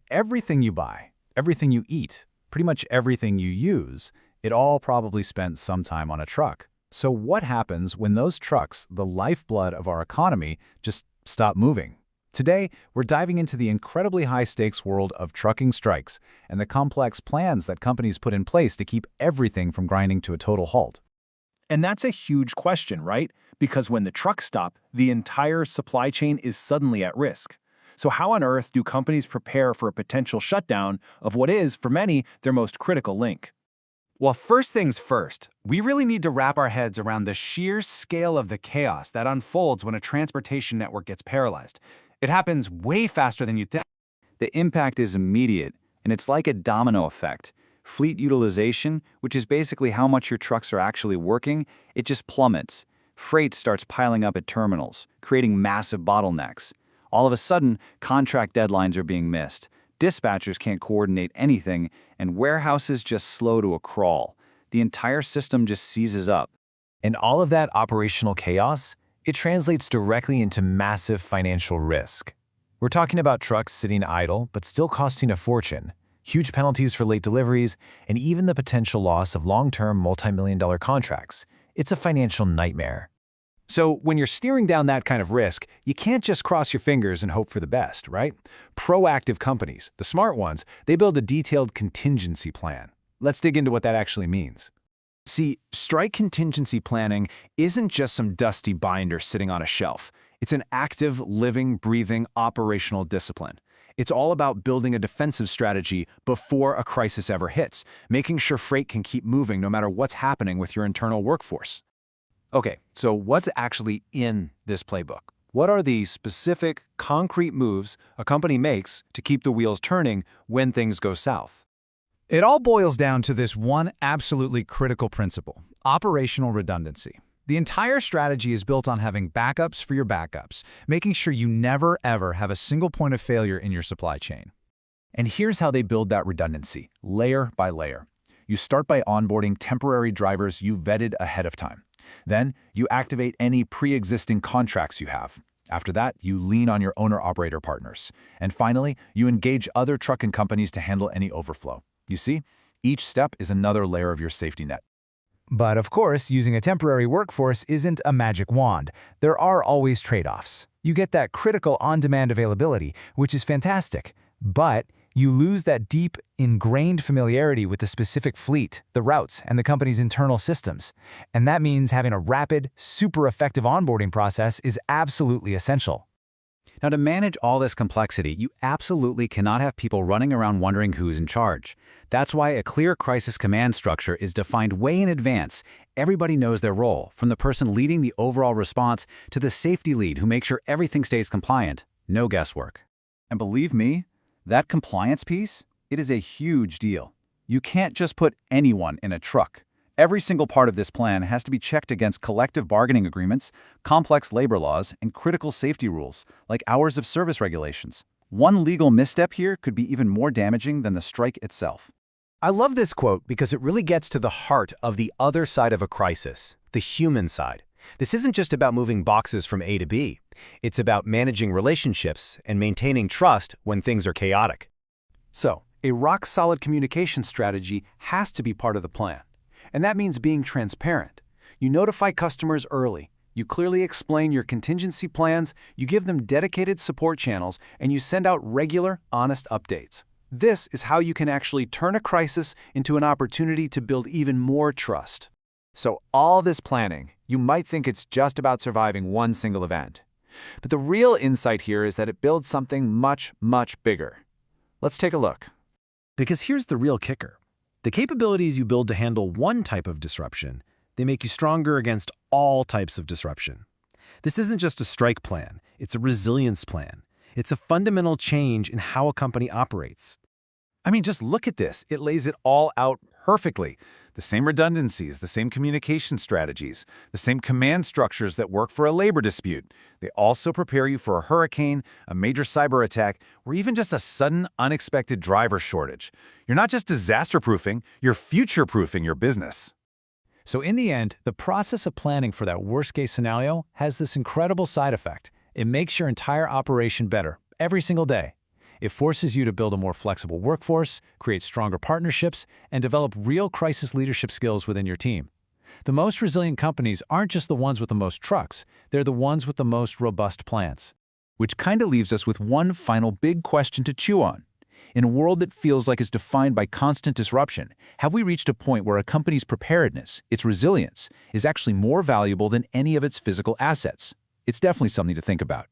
Everything you buy, everything you eat, pretty much everything you use, it all probably spent some time on a truck. So what happens when those trucks, the lifeblood of our economy, just stop moving? Today, we're diving into the incredibly high-stakes world of trucking strikes and the complex plans that companies put in place to keep everything from grinding to a total halt. And that's a huge question, right? Because when the trucks stop, the entire supply chain is suddenly at risk. So how on earth do companies prepare for a potential shutdown of what is, for many, their most critical link? Well, first things first, we really need to wrap our heads around the sheer scale of the chaos that unfolds when a transportation network gets paralyzed. It happens way faster than you think. The impact is immediate, and it's like a domino effect. Fleet utilization, which is basically how much your trucks are actually working, it just plummets. Freight starts piling up at terminals, creating massive bottlenecks. All of a sudden, contract deadlines are being missed. Dispatchers can't coordinate anything, and warehouses just slow to a crawl. The entire system just seizes up. And all of that operational chaos, it translates directly into massive financial risk. We're talking about trucks sitting idle but still costing a fortune, huge penalties for late deliveries, and even the potential loss of long-term multi-million-dollar contracts. It's a financial nightmare. So when you're steering down that kind of risk, you can't just cross your fingers and hope for the best, right? Proactive companies, the smart ones, they build a detailed contingency plan. Let's dig into what that actually means. See, strike contingency planning isn't just some dusty binder sitting on a shelf. It's an active, living, breathing, operational discipline. It's all about building a defensive strategy before a crisis ever hits, making sure freight can keep moving no matter what's happening with your internal workforce. Okay, so what's actually in this playbook? What are the specific, concrete moves a company makes to keep the wheels turning when things go south? It all boils down to this one absolutely critical principle: operational redundancy. The entire strategy is built on having backups for your backups, making sure you never ever have a single point of failure in your supply chain. And here's how they build that redundancy, layer by layer. You start by onboarding temporary drivers you vetted ahead of time. Then, you activate any pre-existing contracts you have. After that, you lean on your owner-operator partners. And finally, you engage other trucking companies to handle any overflow. You see, each step is another layer of your safety net. But of course, using a temporary workforce isn't a magic wand. There are always trade-offs. You get that critical on-demand availability, which is fantastic. But you lose that deep, ingrained familiarity with the specific fleet, the routes, and the company's internal systems. And that means having a rapid, super effective onboarding process is absolutely essential. Now, to manage all this complexity, you absolutely cannot have people running around wondering who's in charge. That's why a clear crisis command structure is defined way in advance. Everybody knows their role, from the person leading the overall response to the safety lead who makes sure everything stays compliant. No guesswork. And believe me, that compliance piece, it is a huge deal. You can't just put anyone in a truck. Every single part of this plan has to be checked against collective bargaining agreements, complex labor laws, and critical safety rules, like hours of service regulations. One legal misstep here could be even more damaging than the strike itself. I love this quote because it really gets to the heart of the other side of a crisis, the human side. This isn't just about moving boxes from A to B. It's about managing relationships and maintaining trust when things are chaotic. So, a rock-solid communication strategy has to be part of the plan. And that means being transparent. You notify customers early. You clearly explain your contingency plans, you give them dedicated support channels, and you send out regular, honest updates. This is how you can actually turn a crisis into an opportunity to build even more trust. So all this planning, you might think it's just about surviving one single event. But the real insight here is that it builds something much, much bigger. Let's take a look. Because here's the real kicker. The capabilities you build to handle one type of disruption, they make you stronger against all types of disruption. This isn't just a strike plan, it's a resilience plan. It's a fundamental change in how a company operates. I mean, just look at this. It lays it all out perfectly. The same redundancies, the same communication strategies, the same command structures that work for a labor dispute. They also prepare you for a hurricane, a major cyber attack, or even just a sudden, unexpected driver shortage. You're not just disaster-proofing, you're future-proofing your business. So in the end, the process of planning for that worst-case scenario has this incredible side effect. It makes your entire operation better every single day. It forces you to build a more flexible workforce, create stronger partnerships, and develop real crisis leadership skills within your team. The most resilient companies aren't just the ones with the most trucks, they're the ones with the most robust plans. Which kind of leaves us with one final big question to chew on. In a world that feels like it's defined by constant disruption, have we reached a point where a company's preparedness, its resilience, is actually more valuable than any of its physical assets? It's definitely something to think about.